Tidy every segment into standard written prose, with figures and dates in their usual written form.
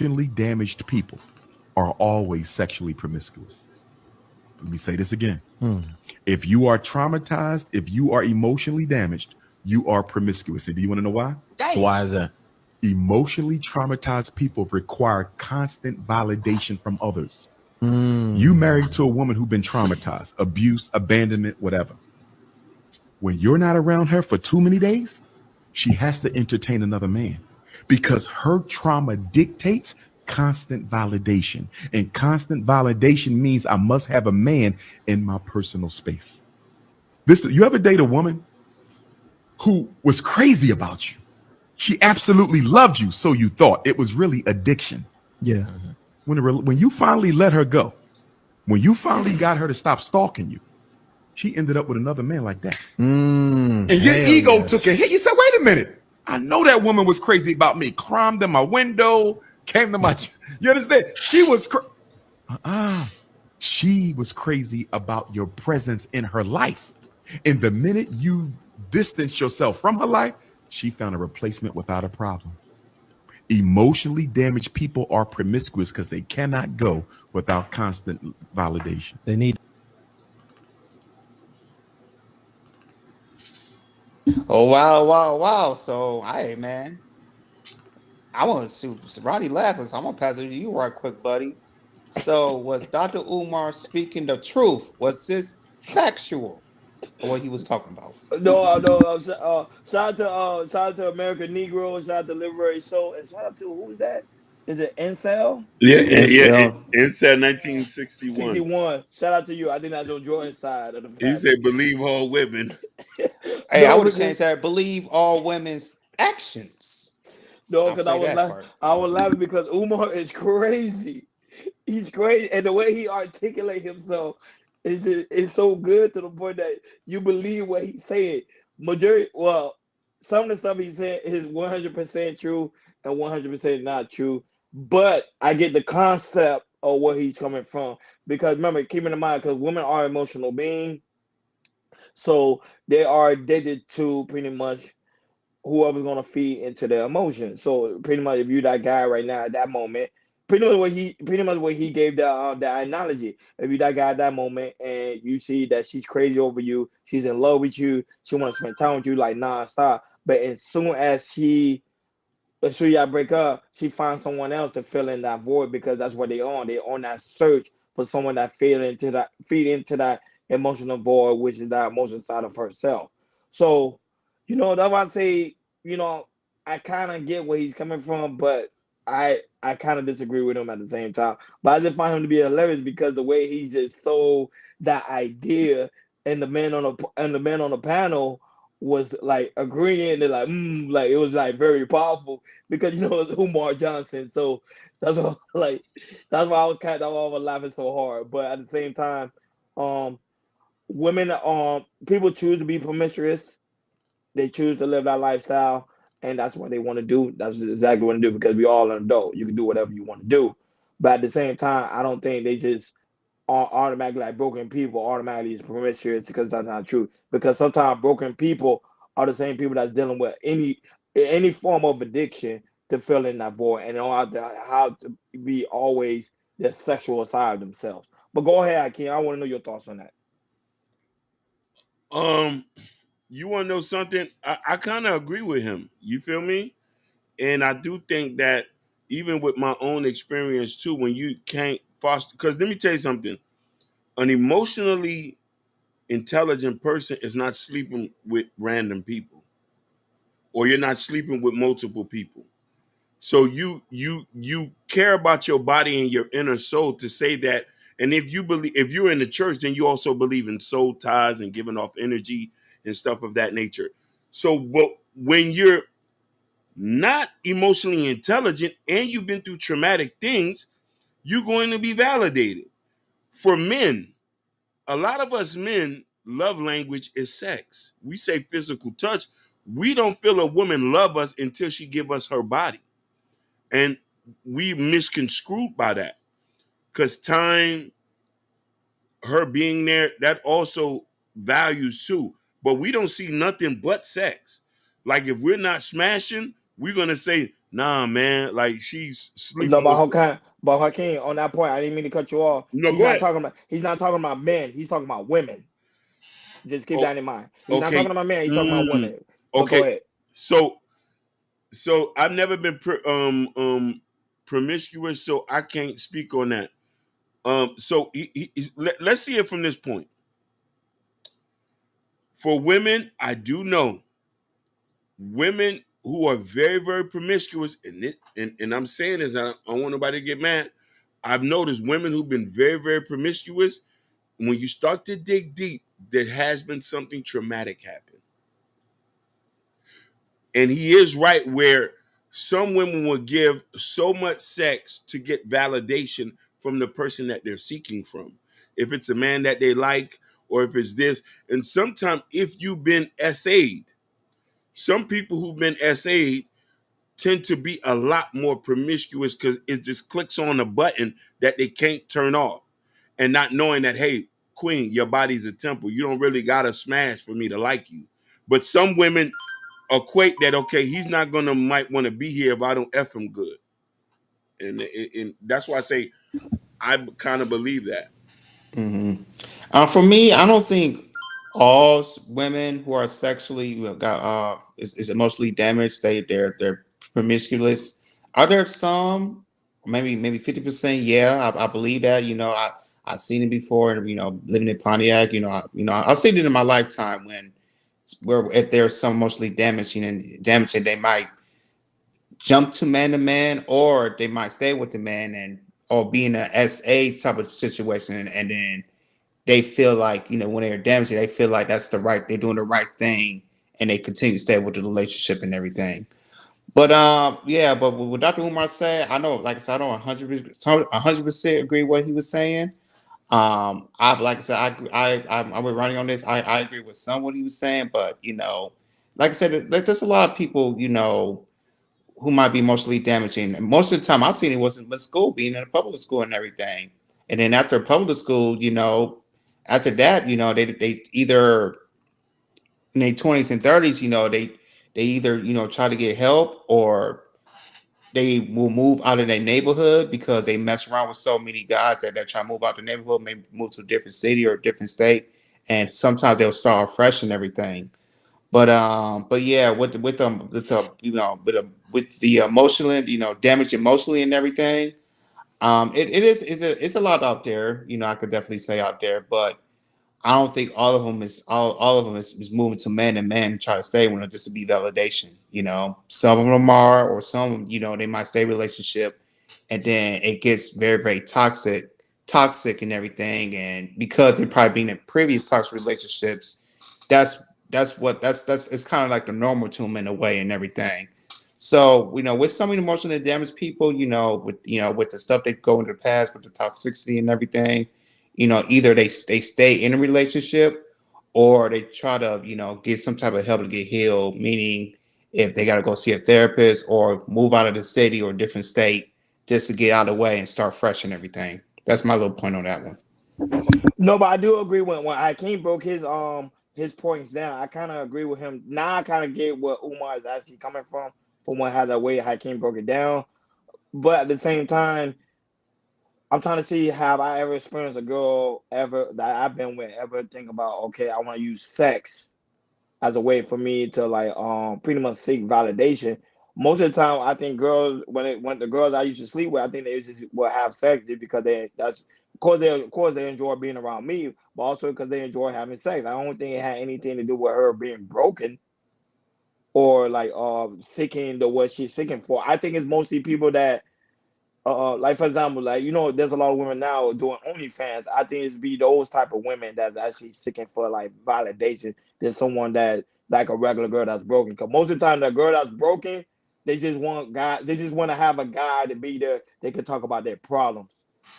emotionally damaged people are always sexually promiscuous. Let me say this again. If you are traumatized, if you are emotionally damaged, you are promiscuous. And do you want to know why? Damn. Why is that? Emotionally traumatized people require constant validation from others. You Mm. married to a woman who's been traumatized, abuse, abandonment, whatever. When you're not around her for too many days, she has to entertain another man because her trauma dictates constant validation. And constant validation means I must have a man in my personal space. This you ever date a woman who was crazy about you? She absolutely loved you, so you thought. It was really addiction. Yeah. When you finally let her go, when you finally got her to stop stalking you, she ended up with another man like that. And your Hell ego took a yes. hit. You said, wait a minute. I know that woman was crazy about me. Climbed in my window, came to my. You understand? She was crazy about your presence in her life. And the minute you distance yourself from her life, she found a replacement without a problem. Emotionally damaged people are promiscuous because they cannot go without constant validation. They need. Oh wow, wow, wow. So, hey man, I want to shoot. Ronnie laughing, so I'm gonna pass it to you right quick, buddy. So, was Dr. Umar speaking the truth? Was this factual, or what he was talking about? No, no. Shout out to American Negro. Shout out to Liberate Soul, and shout out to who's that? Is it Incel? Yeah, And yeah. so, It said 1961. 61. Shout out to you. I think that's on Jordan's side of the He family. said, "Believe all women." hey, I No, would have because changed that. Believe all women's actions. no, I'll because say that part. I was laughing because Umar is crazy. He's crazy, and the way he articulate himself is so good to the point that you believe what he's saying. Majority, well, some of the stuff he said is 100% true and 100% not true. But I get the concept of where he's coming from because remember, keeping in mind, because women are emotional beings, so they are addicted to pretty much whoever's gonna feed into their emotions. So pretty much, if you that guy right now at that moment, pretty much what he gave that analogy. If you that guy at that moment and you see that she's crazy over you, she's in love with you, she want to spend time with you like nonstop. But as soon as y'all break up, she finds someone else to fill in that void because that's what they on. They on that search for someone that feed into that emotional void, which is that emotional side of herself. So, that's why I say, you know, I kind of get where he's coming from, but I kind of disagree with him at the same time. But I just find him to be hilarious because the way he just sold that idea, and the man on the panel was like agreeing and like it was like very powerful because it's Umar Johnson. So that's what like that's why I was laughing so hard. But at the same time, um, women people choose to be promiscuous. They choose to live that lifestyle, and that's what they want to do. That's exactly what they do because we all an adult. You can do whatever you want to do, but at the same time, I don't think they just are automatically like broken people automatically is promiscuous because that's not true. Because sometimes broken people are the same people that's dealing with any form of addiction to fill in that void and don't have to how to be always the sexual side of themselves. But go ahead, Akeem. I want to know your thoughts on that. Um, you want to know something? I kind of agree with him. You feel me? And I do think that even with my own experience too, when you can't foster, because let me tell you something: an emotionally intelligent person is not sleeping with random people, or you're not sleeping with multiple people. So you care about your body and your inner soul to say that. And if you're in the church, then you also believe in soul ties and giving off energy and stuff of that nature. So, but when you're not emotionally intelligent and you've been through traumatic things, you're going to be validated. For men, a lot of us men, love language is sex. We say physical touch. We don't feel a woman love us until she give us her body. And we misconstrued by that. Because time, her being there, that also values too. But we don't see nothing but sex. Like if we're not smashing, we're gonna say Nah, man. Like she's No, sleeping with. but Hakeem, on that point, I didn't mean to cut you off. No, go ahead. He's not talking about men. He's talking about women. Just keep Oh, that in mind. He's not okay. talking about men. He's talking about Mm, women. But go okay. ahead. So I've never been promiscuous, so I can't speak on that. So let's see it from this point. For women, I do know women who are very, very promiscuous, and I'm saying this, I don't want nobody to get mad. I've noticed women who've been very, very promiscuous. When you start to dig deep, there has been something traumatic happen. And he is right where some women will give so much sex to get validation from the person that they're seeking from. If it's a man that they like, or if it's this. And sometimes if you've been SA'd, some people who've been SA'd tend to be a lot more promiscuous because it just clicks on a button that they can't turn off. And not knowing that, hey, queen, your body's a temple. You don't really got to smash for me to like you. But some women equate that, okay, he's not gonna might want to be here if I don't F him good. And that's why I say I kind of believe that. For me, I don't think women who are sexually got is emotionally damaged. They're promiscuous. Are there some? Maybe 50%. Yeah, I believe that. I've seen it before, and living in Pontiac. I've seen it in my lifetime where if there's some emotionally damaged, damaged, they might jump to man, or they might stay with the man or be in a SA type of situation, and then they feel like, when they're damaged, they feel like they're doing the right thing, and they continue to stay with the relationship and everything. But yeah, but what Dr. Umar said, I know, like I said, I don't 100% agree what he was saying. I like I said, I'm running on this. I agree with some what he was saying, but like I said, there's a lot of people, who might be emotionally damaging. And most of the time, I seen it wasn't in school, being in a public school and everything. And then after public school, after that, they either in their 20s and 30s, they either try to get help, or they will move out of their neighborhood because they mess around with so many guys that they're trying to move out the neighborhood, maybe move to a different city or a different state, and sometimes they'll start fresh and everything. But yeah, with the emotional, damage emotionally and everything. It's a lot out there. I could definitely say out there, but I don't think all of them is moving to man and man and try to stay with them just to be validation. Some of them are, or some, they might stay relationship, and then it gets very, very toxic and everything. And because they've probably been in previous toxic relationships, that's it's kind of like the normal to them in a way and everything. So, with some emotionally damaged people, with the stuff they go into the past, with the toxicity and everything, either they stay in a relationship, or they try to, get some type of help to get healed, meaning if they got to go see a therapist or move out of the city or a different state just to get out of the way and start fresh and everything. That's my little point on that one. No, but I do agree when Hakeem broke his points down. I kind of agree with him. Now I kind of get what Umar is actually coming from what how the way Hakeem broke it down. But at the same time, I'm trying to see, have I ever experienced a girl ever that I've been with ever think about, okay, I want to use sex as a way for me to like pretty much seek validation. Most of the time, I think girls when the girls I used to sleep with, I think they just will have sex just because that's of course they enjoy being around me, but also because they enjoy having sex. I don't think it had anything to do with her being broken or like seeking the what she's seeking for. I think it's mostly people that like for example, like there's a lot of women now doing OnlyFans. I think it's be those type of women that's actually seeking for like validation than someone that like a regular girl that's broken. Because most of the time, the girl that's broken, they just want God. They just want to have a guy to be there. They can talk about their problems.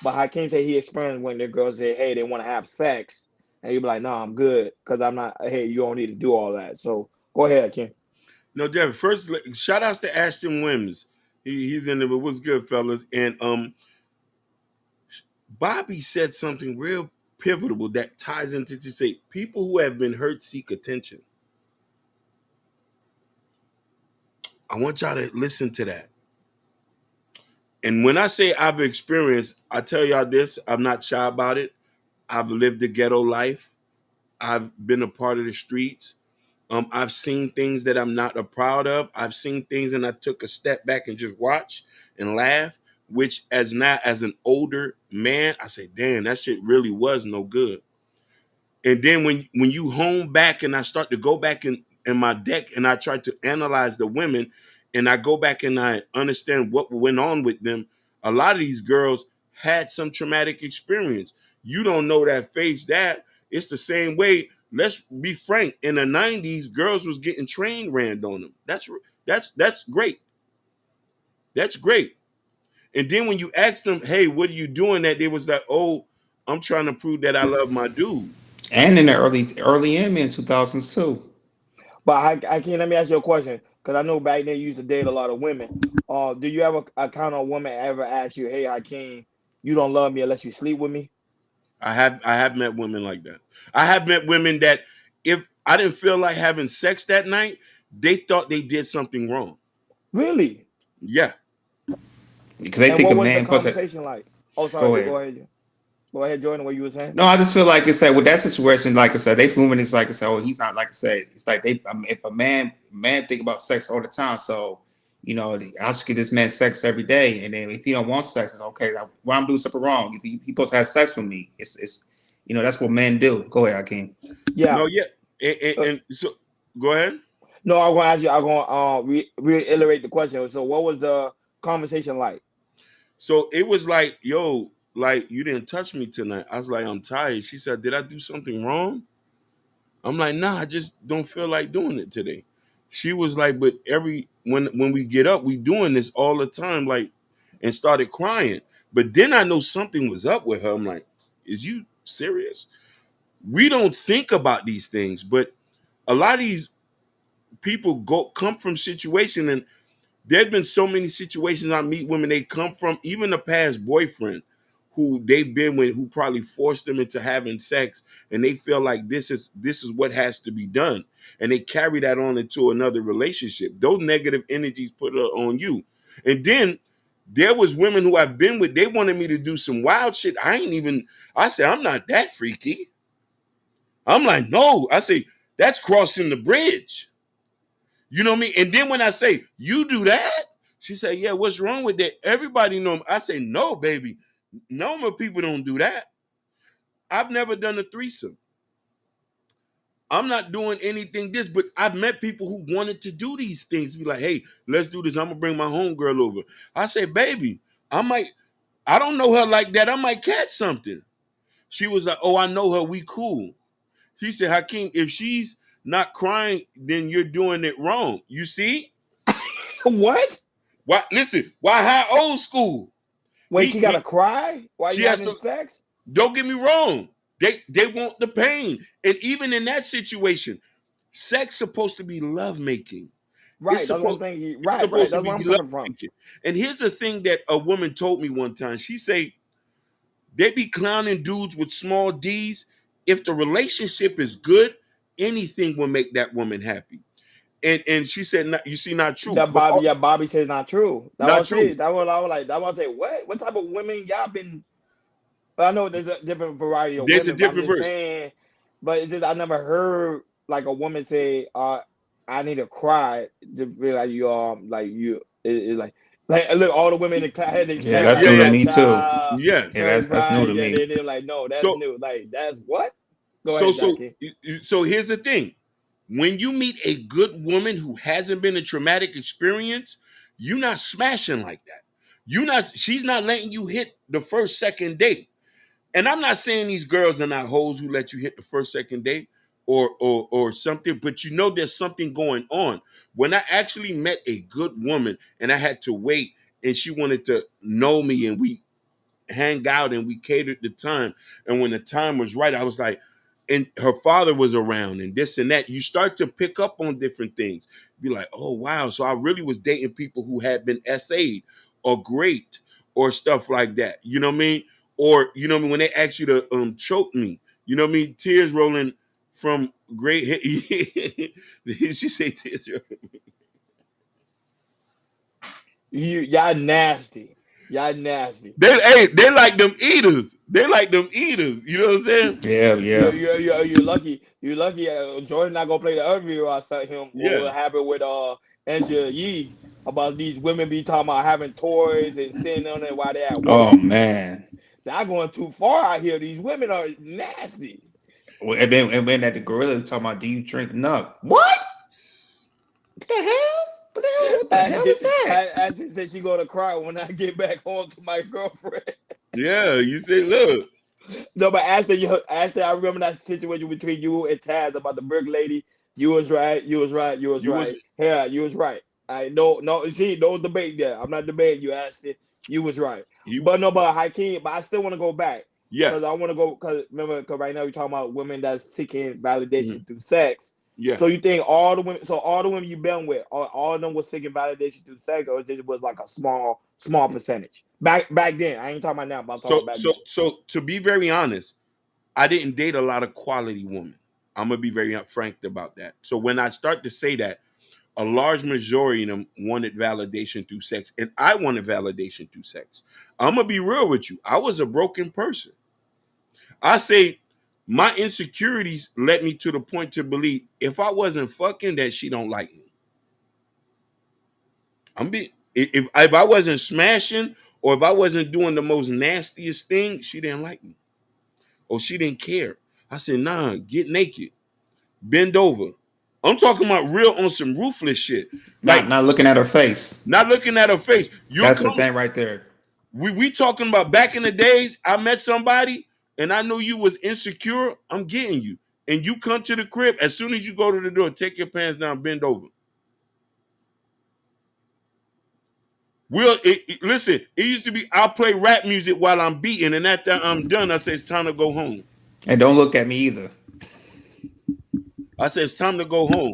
But Hakeem say he experienced when the girls say, "Hey, they want to have sex," and he be like, "No, I'm good because I'm not. Hey, you don't need to do all that." So go ahead, Hakeem. No, Devin. First, shout outs to Ashton Wims. He's in there. But what's good, fellas? And Bobby said something real pivotal that ties into to say people who have been hurt seek attention. I want y'all to listen to that. And when I say I've experienced, I tell y'all this, I'm not shy about it. I've lived the ghetto life. I've been a part of the streets. I've seen things that I'm not proud of. I've seen things and I took a step back and just watched and laugh, which as an older man, I say, damn, that shit really was no good. And then when you home back and I start to go back in my deck and I try to analyze the women and I go back and I understand what went on with them, a lot of these girls had some traumatic experience. You don't know that face that. It's the same way. Let's be frank. In the 90s, girls was getting train ran on them. That's great. That's great. And then when you ask them, hey, what are you doing that? They was like, oh, I'm trying to prove that I love my dude. And in the early in 2000s too. But I can't. Let me ask you a question, because I know back then you used to date a lot of women. Do you ever a kind of woman ever ask you, "Hey, Hakeem, you don't love me unless you sleep with me"? I have met women like that. I have met women that if I didn't feel like having sex that night, they thought they did something wrong. Really? Yeah. Because they And think what a was the man puts it. conversation like? Oh, Go sorry. ahead. Go ahead. Go ahead, Jordan. What you were saying? No, I just feel like I said with that situation, like I said, they women is like I said, oh, he's not like I said. It's like they, I mean, if a man think about sex all the time, so I should get this man sex every day, and then if he don't want sex, it's okay. Like, well, I'm doing something wrong. He supposed to have sex with me. It's that's what men do. Go ahead, Hakeem. Yeah. No, yeah. Uh, And so go ahead. no, I'm gonna ask you. I'm gonna reiterate the question. So, what was the conversation like? So it was like, yo, like you didn't touch me tonight. I was like, I'm tired. She said, did I do something wrong? I'm like, nah, I just don't feel like doing it today. She was like, but when we get up, we doing this all the time, like, and started crying. But then I know something was up with her. I'm like, is you serious? We don't think about these things, but a lot of these people come from situation, and there's been so many situations I meet women they come from, even a past boyfriend who they've been with, who probably forced them into having sex, and they feel like this is what has to be done, and they carry that on into another relationship. Those negative energies put it on you, and then there was women who I've been with. They wanted me to do some wild shit. I said I'm not that freaky. I'm like, no. I say that's crossing the bridge. You know what I mean? And then when I say, you do that? She said, yeah, what's wrong with that? Everybody know. I say, no, baby. Normal people don't do that. I've never done a threesome. I'm not doing anything this, but I've met people who wanted to do these things. Be like, hey, let's do this. I'm gonna bring my homegirl over. I say, baby, I don't know her like that. I might catch something. She was like, oh, I know her. We cool. She said, Hakeem, if she's not crying, then you're doing it wrong. You see? What? Why? Listen. Why high old school? Wait, she gotta We cry while she you has having to. sex? Don't get me wrong. They want the pain, and even in that situation, sex supposed to be love making. It's Right. That's what I'm supposed thinking. it's Right. Right. supposed to That's where be I'm love coming from. making. And here's the thing that a woman told me one time. She say they be clowning dudes with small D's. If the relationship is good, anything will make that woman happy. And she said, you see, not true, That but Bobby, yeah, Bobby says not true. That not was true. it. That was I was like. That was say what? What type of women y'all been? I know there's a different variety of There's a women, but I'm different just version. saying. But it's just I never heard like a woman say, I need to cry to be like you." It's like look, all the women in the class had their Yeah, chest that's Yeah, new out, to yeah, like me too. yeah. Yeah, turn that's new cry. to Yeah, me. they're like, no, that's So new. Like that's what? Go so ahead, so Jackie. so here's the thing. When you meet a good woman who hasn't been a traumatic experience, you're not smashing like that. She's not letting you hit the first, second date. And I'm not saying these girls are not hoes who let you hit the first, second date or something, but you know there's something going on. When I actually met a good woman and I had to wait and she wanted to know me and we hang out and we catered the time. And when the time was right, I was like, and her father was around and this and that. You start to pick up on different things. Be like, oh wow. So I really was dating people who had been SA'd or great or stuff like that. You know what I mean? Or you know what I mean, when they ask you to choke me, you know what I mean? Tears rolling from great she say tears rolling. Y'all nasty. Y'all nasty. They like them eaters. They like them eaters. You know what I'm saying? Yeah, yeah. You're lucky. You're lucky. Jordan not gonna play the other video. I saw him. Yeah. What happened with Angela Yee about these women be talking about having toys and sitting on it while they at work. Oh man. They're going too far out here. These women are nasty. Well, and then at the gorilla talking about, do you drink nut? What? What the hell? What the hell? What the hell is that? As she said, she gonna cry when I get back home to my girlfriend. Yeah. You say, look. No, but Ashley, I remember that situation between you and Taz about the brick lady. You was right. You was right. You was You was right. Yeah, you was right. I no. See, no debate there. I'm not debating you, Ashley. You was right. you But Hakeem. But I still want to go back yeah. because I want to go because remember because right now we're talking about women that's seeking validation Mhm. through sex. Yeah. So you think all the women you've been with, all of them was seeking validation through sex, or it was like a small percentage back then? I ain't talking about now, but I'm talking So about back so then. so to be very honest, I didn't date a lot of quality women. I'm gonna be very frank about that. So when I start to say that, a large majority of them wanted validation through sex, and I wanted validation through sex. I'm gonna be real with you. I was a broken person. I say my insecurities led me to the point to believe if I wasn't fucking that she don't like me. If I wasn't smashing or if I wasn't doing the most nastiest thing, she didn't like me or she didn't care. I said, nah, get naked, bend over. I'm talking about real on some ruthless shit. Like Not looking at her face. not looking at her face. You'll That's the come. thing right there. We talking about back in the days. I met somebody and I knew you was insecure. I'm getting you, and you come to the crib as soon as you go to the door. Take your pants down, bend over. Listen. It used to be I'll play rap music while I'm beating, and after I'm done, I say it's time to go home. And don't look at me either. I say it's time to go home.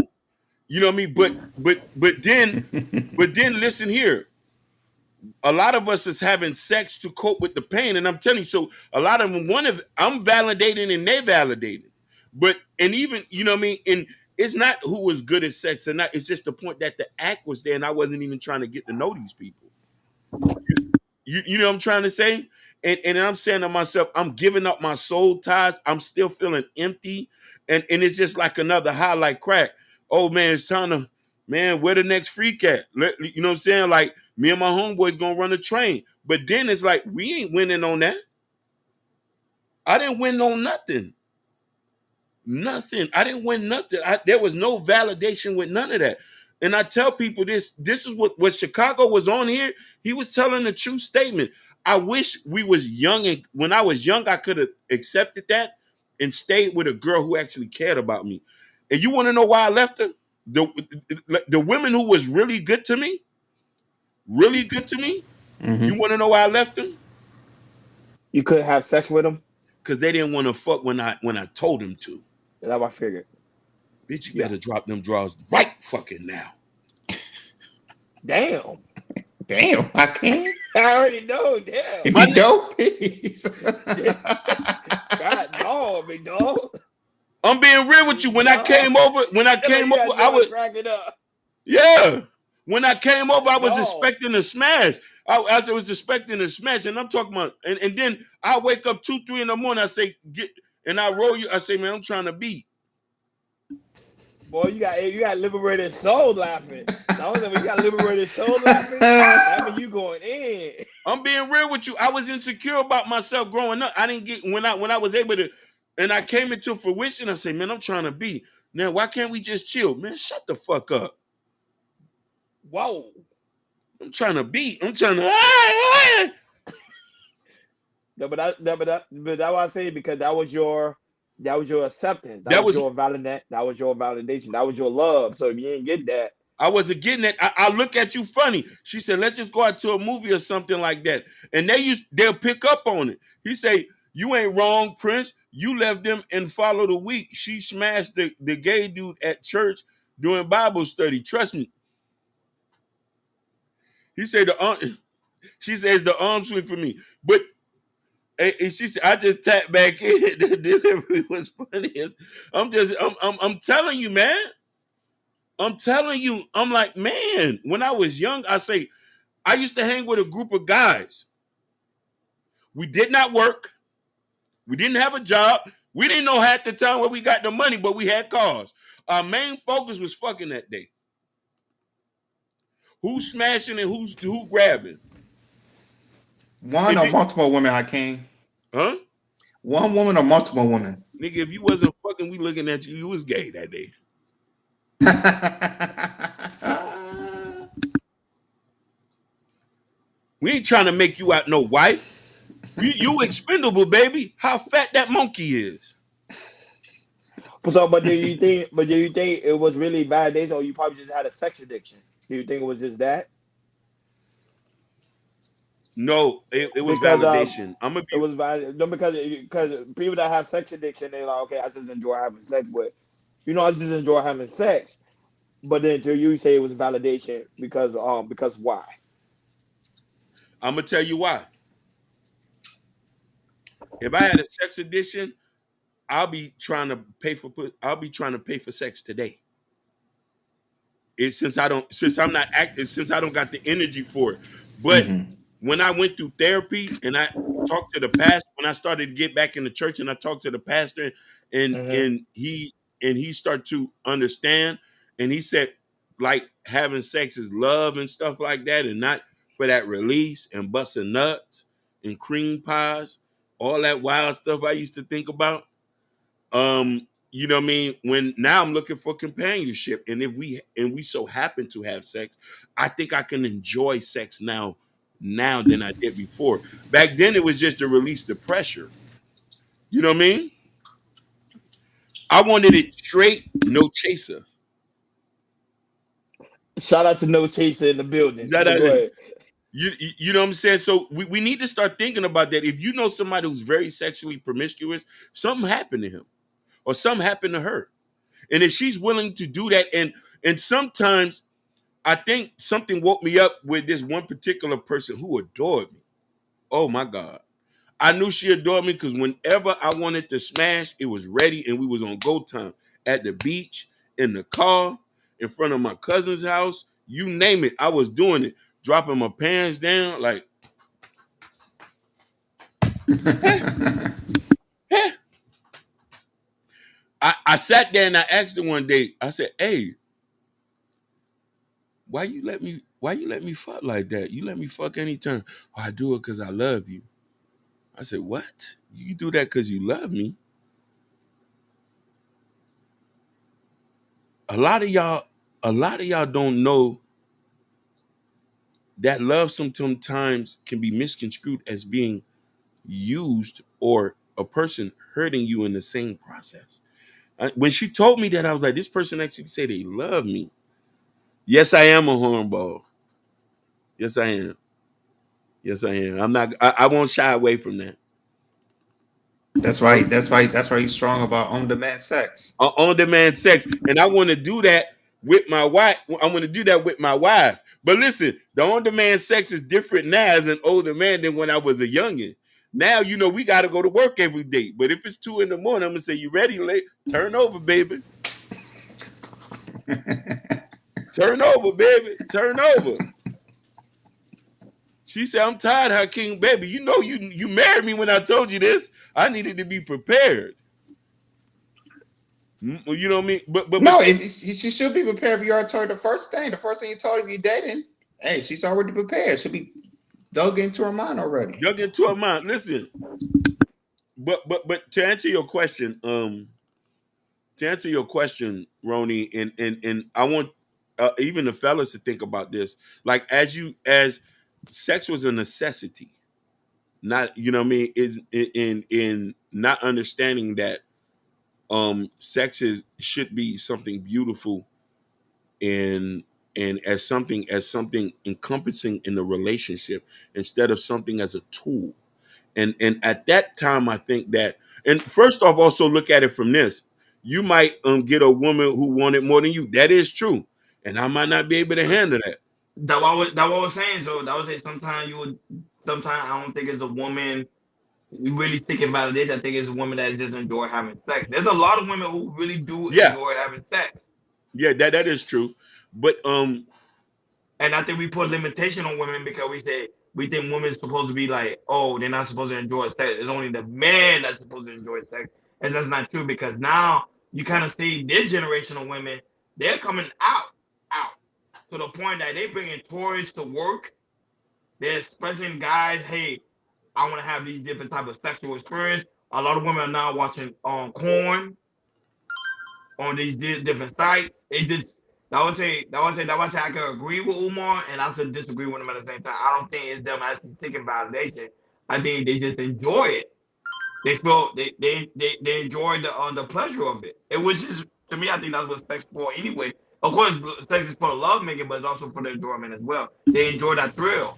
You know what I mean? But then listen here. A lot of us is having sex to cope with the pain, and I'm telling you, so a lot of them I'm validating and they validating, but and even you know what I mean, and it's not who was good at sex or not. It's just the point that the act was there, and I wasn't even trying to get to know these people. You know what I'm trying to say? And I'm saying to myself, I'm giving up my soul ties. I'm still feeling empty. And it's just like another high like crack. Oh man, it's time to, man, where the next freak at? You know what I'm saying? Like me and my homeboys gonna run a train. But then it's like, we ain't winning on that. I didn't win on nothing. Nothing. I didn't win nothing. There was no validation with none of that. And I tell people this is what Chicago was on here. He was telling a true statement. I wish we was young, and when I was young, I could have accepted that and stayed with a girl who actually cared about me. And you want to know why I left her? The women who was really good to me, really good to me. Mm-hmm. You want to know why I left them? You couldn't have sex with them. Because they didn't want to fuck when I told them to. That's what I figured. Bitch, you better drop them drawers right fucking now. Damn. Damn, I can't. I already know. Damn. If you don't, please. God, no, big dog. I'm being real with you. When I came over, I was cracking up. yeah. When I came over, I was No. expecting a smash. I was expecting a smash, and I'm talking about, and then I wake up 2, 3 in the morning. I say, and I roll you. I say, man, I'm trying to beat. Boy, you got liberated soul laughing. You got liberated soul laughing. That means you going in. I'm being real with you. I was insecure about myself growing up. I didn't get when I was able to, and I came into fruition. I say, man, I'm trying to be. Now, why can't we just chill, man? Shut the fuck up. Whoa. I'm trying to be. I'm trying to. No, but that's what I say because that was your acceptance. That was your validation. That was your validation. That was your love. So if you didn't get that, I wasn't getting it. I look at you funny. She said, let's just go out to a movie or something like that. And they'll pick up on it. He say, you ain't wrong, Prince. You left them and followed the week. She smashed the gay dude at church doing Bible study. Trust me. He said she says the arm swing for me. But and she said, I just tapped back in. The delivery was funny. I'm telling you, man. I'm telling you, I'm like, man, when I was young, I used to hang with a group of guys. We did not work. We didn't have a job. We didn't know half the time where we got the money, but we had cars. Our main focus was fucking that day. Who's smashing and who grabbing? One If or it, multiple women, Hakeem? huh? One woman or multiple women? Nigga, if you wasn't fucking, we looking at you. You was gay that day. We ain't trying to make you out no wife. You expendable, baby. How fat that monkey is. So, but do you think? But do you think it was really bad days, or you probably just had a sex addiction? Do you think it was just that? No, it was Because validation. I'm gonna it be was bad. No, because people that have sex addiction, they're like, okay, I just enjoy having sex, but I just enjoy having sex. But then to you say it was validation because why? I'm gonna tell you why. If I had a sex addiction, I'll be trying to pay for sex today. Since I'm not active, since I don't got the energy for it. But Mm-hmm. when I went through therapy and I talked to the pastor, when I started to get back in the church and I talked to the pastor and Hmm. and he and he started to understand and he said like having sex is love and stuff like that and not for that release and busting nuts and cream pies, all that wild stuff I used to think about. You know what I mean? When now I'm looking for companionship, and if we so happen to have sex, I think I can enjoy sex now than I did before. Back then, it was just to release the pressure. You know what I mean? I wanted it straight, no chaser. Shout out to No Chaser in the building. That But go ahead. you know what I'm saying? So we need to start thinking about that. If you know somebody who's very sexually promiscuous, something happened to him or something happened to her. And if she's willing to do that, and sometimes I think something woke me up with this one particular person who adored me. Oh my God. I knew she adored me because whenever I wanted to smash, it was ready and we was on go time at the beach, in the car, in front of my cousin's house. You name it. I was doing it, dropping my pants down like, hey, hey. I sat there and I asked her one day, I said, hey, why you let me fuck like that? You let me fuck anytime. Oh, I do it because I love you. I said, what? You do that because you love me? A lot of y'all, a lot of y'all don't know that love sometimes can be misconstrued as being used or a person hurting you in the same process. When she told me that, I was like, this person actually said they love me. Yes, I am a hornball. Yes, I am. Yes, I am. I won't shy away from that. That's right. That's right. That's why you're strong about on-demand sex. On demand sex, and I want to do that with my wife. I want to do that with my wife. But listen, the on demand sex is different now as an older man than when I was a youngin. Now we got to go to work every day. But if it's 2 in the morning, I'm gonna say, "You ready, late? Turn over, baby. Turn over, baby. Turn over." She said, "I'm tired, Hakeem, baby. You married me when I told you this. I needed to be prepared. You know what I mean? But No, if she should be prepared. If you already told her the first thing, you told her if you're dating, hey, she's already prepared. She'll be dug into her mind already. dug into her mind. Listen, but to answer your question, Roni, and I want even the fellas to think about this. Like as sex was a necessity, not you know what I mean. Is in not understanding that sex is should be something beautiful and as something encompassing in the relationship instead of something as a tool. And at that time, I think that, and first off, also look at it from this: you might get a woman who wanted more than you. That is true, and I might not be able to handle that. That what I was saying. So that was it. Sometimes I don't think it's a woman really seeking validation. I think it's a woman that just enjoy having sex. There's a lot of women who really do Yeah, enjoy having sex. yeah, that is true. But And I think we put limitation on women because we say we think women's supposed to be like, oh, they're not supposed to enjoy sex. It's only the man that's supposed to enjoy sex, and that's not true because now you kind of see this generation of women, they're coming out to the point that they bringing toys to work. They're expressing guys, hey, I want to have these different type of sexual experience. A lot of women are now watching porn on these different sites. It just that would say I can agree with Umar and I should disagree with him at the same time. I don't think it's them actually seeking validation. I think they just enjoy it. They feel they enjoy the pleasure of it. It was just to me. I think that's what sex for anyway. Of course, sex is for the love making, but it's also for the enjoyment as well. They enjoy that thrill.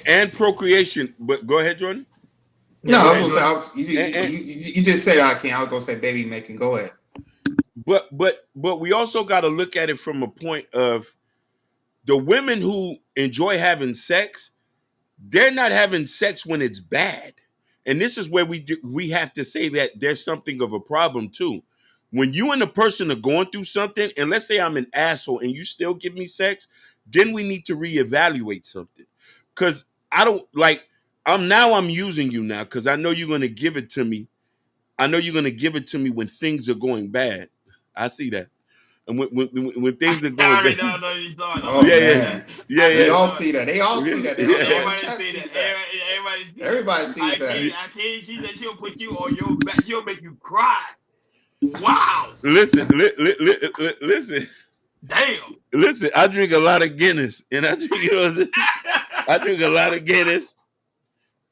And procreation. But go ahead, Jordan. No, Yeah, go I was ahead, gonna say Jordan. And, you just said I can't. I was gonna say baby making. Go ahead. but we also got to look at it from a point of the women who enjoy having sex. They're not having sex when it's bad, and this is where we have to say that there's something of a problem too. When you and the person are going through something, and let's say I'm an asshole and you still give me sex, then we need to reevaluate something. Because I don't like I'm using you now because I know you're gonna give it to me. I know you're gonna give it to me when things are going bad. I see that. And when things are I going already bad, know you saw it. I know Oh yeah, you yeah, see that. man, yeah, I know we yeah, you all saw it. see that. They all see that. yeah. The whole Everybody chat see that. sees that. Everybody see it. Everybody sees that. I can't. She said she'll put you on your back. She'll make you cry. Wow. Listen, listen, Damn. listen. I drink a lot of Guinness, and I drink, I drink a lot of Guinness,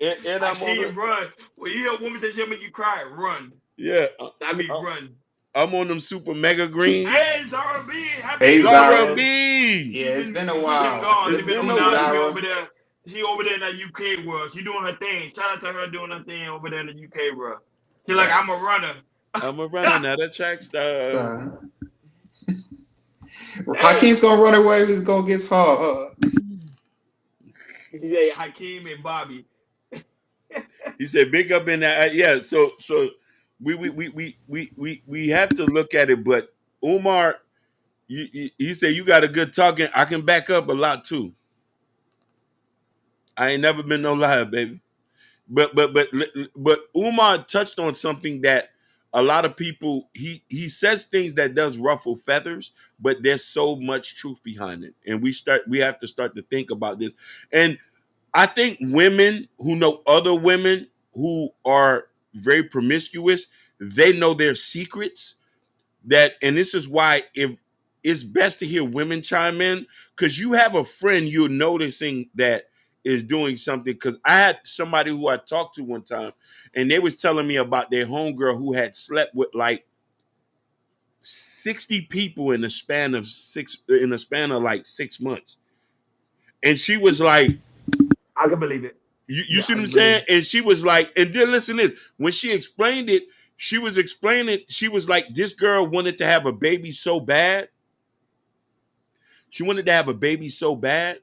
and I I'm on the can't run. When you hear a woman say she'll make you cry, run. yeah, That means I- run. I'm on them super mega green. Hey, Zara B, happy Hey New Zara Zara. Year. B. Yeah, it's been a She been while. gone. Good She to It's been been over see a you, now. She while. been Zara. over there. She over there in that UK world. She doing her thing. Shout out to her doing her thing over there in the UK world. She like I'm a Yes. runner. I'm a running out of track star. So, Damn. Hakeem's gonna run away. He's gonna get hard. She say Hakeem and Bobby. He said, "Big up in that." Yeah. So we have to look at it. But Umar, he said you got a good talking. I can back up a lot too. I ain't never been no liar, baby. But Umar touched on something that a lot of people he says things that does ruffle feathers, but there's so much truth behind it, and we have to start to think about this. And I think women who know other women who are very promiscuous, they know their secrets. And this is why if it's best to hear women chime in because you have a friend you're noticing that is doing something. Because I had somebody who I talked to one time, and they was telling me about their homegirl who had slept with like 60 people in the span of like 6 months, and she was like, I can believe it. You Yeah, see I what I'm can believe saying? it. And she was like, and then listen to this. When she explained it, she was like, this girl wanted to have a baby so bad. She wanted to have a baby so bad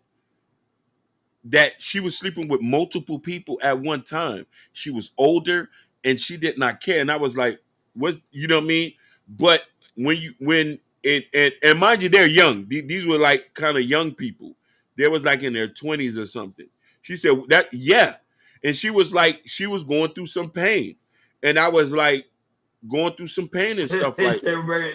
that she was sleeping with multiple people at one time. She was older and she did not care. And I was like, what, you know what I mean? But and mind you, they're young. These were like kind of young people. They was like in their 20s or something. She said that, yeah. And she was like, she was going through some pain. And I was like, going through some pain and stuff like Everybody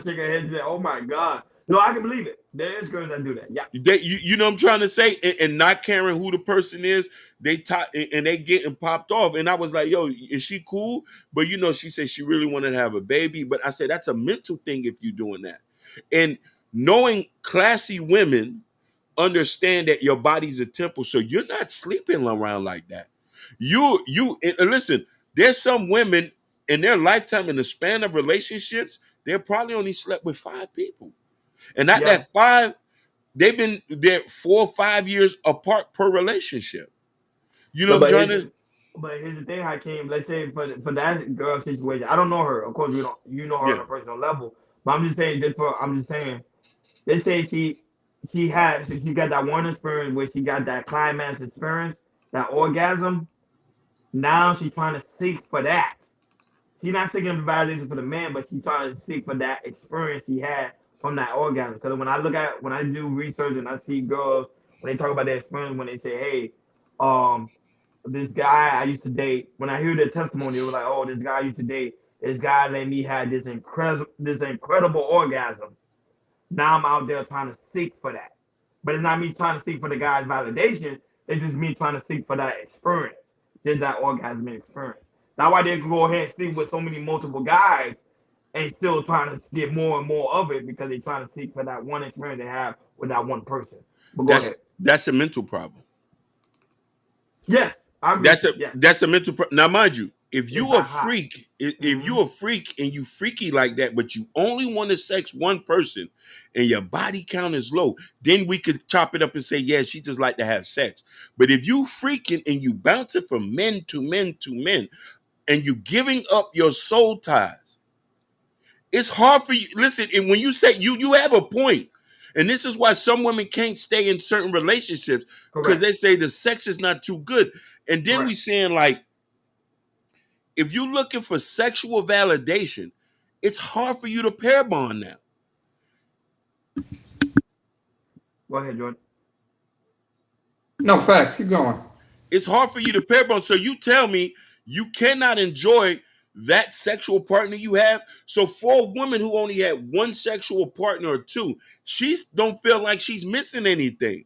shake her head and say, "Oh my God!" No, I can believe it. There is girls that do that. Yeah. you know what I'm trying to say, and not caring who the person is, and they getting popped off, and I was like, "Yo, is she cool?" But she said she really wanted to have a baby, but I said that's a mental thing if you're doing that, and knowing classy women understand that your body's a temple, so you're not sleeping around like that. And listen, there's some women in their lifetime, in the span of relationships, they probably only slept with 5 people, and not Yes. that five they've been there 4 or 5 years apart per relationship. You know No, what I'm trying to? but here's the thing, Hakeem. Let's say for that girl situation, I don't know her. Of course, we don't. You know her on Yeah. a personal level. But I'm just saying, I'm just saying. Let's say she got that one experience where she got that climax experience, that orgasm. Now she's trying to seek for that. She's not seeking validation for the man, but she's trying to seek for that experience she had from that orgasm. Because when I do research and I see girls when they talk about their experience, when they say, hey, um, this guy I used to date, when I hear their testimony, it was like, oh, this guy I used to date, this guy let me have this incredible orgasm. Now I'm out there trying to seek for that. But it's not me trying to seek for the guy's validation. It's just me trying to seek for that experience, just that orgasmic experience. That's why they can go ahead and sleep with so many multiple guys and still trying to get more and more of it because they're trying to seek for that one experience they have with that one person. But go ahead. That's a mental problem. Yes, I agree. Yes. That's a mental problem. Now, mind you, if you It's a that high. freak, if you a freak and you freaky like that, but you only want to sex one person and your body count is low, then we could chop it up and say, yeah, she just like to have sex. But if you freaking and you bouncing from men to men to men and you giving up your soul ties, it's hard for you. Listen, and when you say you have a point. And this is why some women can't stay in certain relationships because they say the sex is not too good. And then we saying like, if you're looking for sexual validation, it's hard for you to pair bond now. Go ahead, Jordan. No, facts. Keep going. It's hard for you to pair bond. So you tell me you cannot enjoy that sexual partner you have. So for a woman who only had one sexual partner or two, she don't feel like she's missing anything.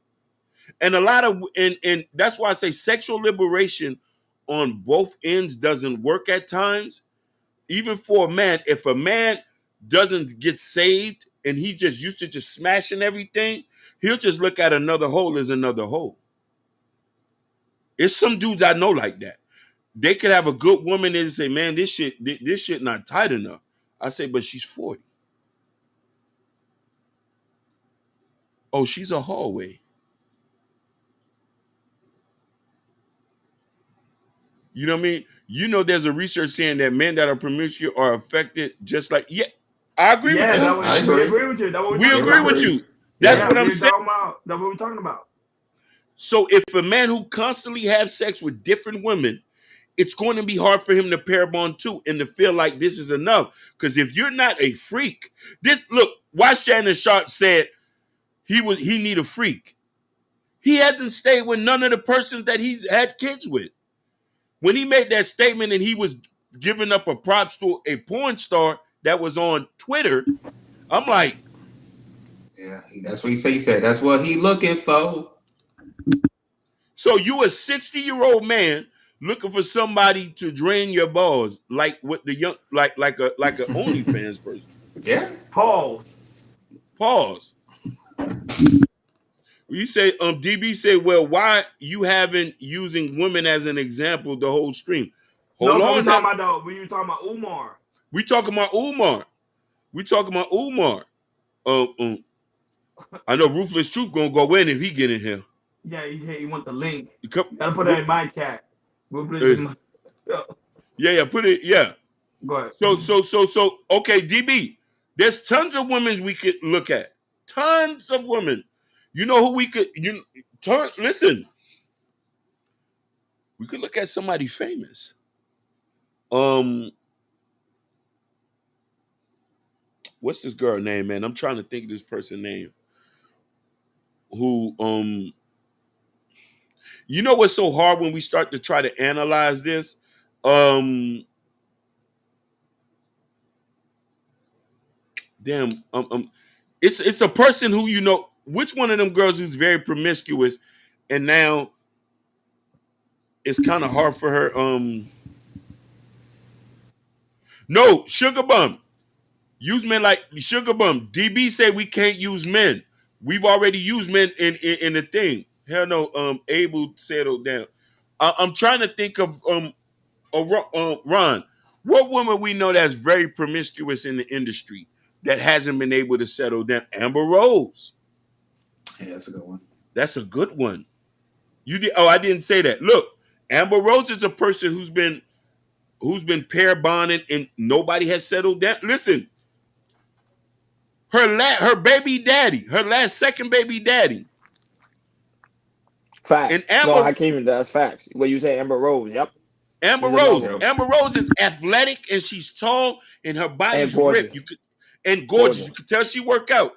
And a lot of and that's why I say sexual liberation on both ends doesn't work at times. Even for a man, if a man doesn't get saved and he just used to just smashing everything, he'll just look at another hole as another hole. It's some dudes I know like that. They could have a good woman and say, man, this shit not tight enough. I say, but she's 40. Oh, she's a hallway. You know what I mean? You know, there's a research saying that men that are promiscuous are affected just like, yeah, I agree with you. I agree. We agree with you. That's what We agree with you. That's what I'm saying. That's what we're talking about. So if a man who constantly has sex with different women, it's going to be hard for him to pair bond too and to feel like this is enough. Because if you're not a freak, why Shannon Sharp said he need a freak. He hasn't stayed with none of the persons that he's had kids with. When he made that statement and he was giving up a props to a porn star that was on Twitter, I'm like, yeah, that's what he said. He said that's what he looking for. So you a 60-year-old man looking for somebody to drain your balls, like with the young, like a OnlyFans person. Yeah. Pause. You say, DB say, well, why you haven't using women as an example the whole stream? Hold on. We talking about Umar. We talking about Umar. I know Ruthless Truth gonna go in if he get in here. Yeah, he want the link. Gotta put that in my chat. Yeah, put it. Yeah. Go ahead. So, okay, DB. There's tons of women we could look at. Tons of women. You know who we could? Listen. We could look at somebody famous. What's this girl name, man? I'm trying to think of this person's name. Who, you know what's so hard when we start to try to analyze this? It's a person who, you know, which one of them girls who's very promiscuous and now it's kind of hard for her. No, Sugar Bum. Use men like Sugar Bum. DB said we can't use men. We've already used men in the thing. Hell no, Abel settled down. I'm trying to think of Ron. What woman we know that's very promiscuous in the industry that hasn't been able to settle down? Amber Rose. Yeah, that's a good one. That's a good one. You did. Oh, I didn't say that. Look, Amber Rose is a person who's been pair bonded and nobody has settled down. Listen, her baby daddy, her second baby daddy. Facts. And Amber, no, Hakeem, that's facts. What you say, Amber Rose? Yep. Amber Rose is athletic and she's tall and her body's ripped. And gorgeous. You could tell she work out.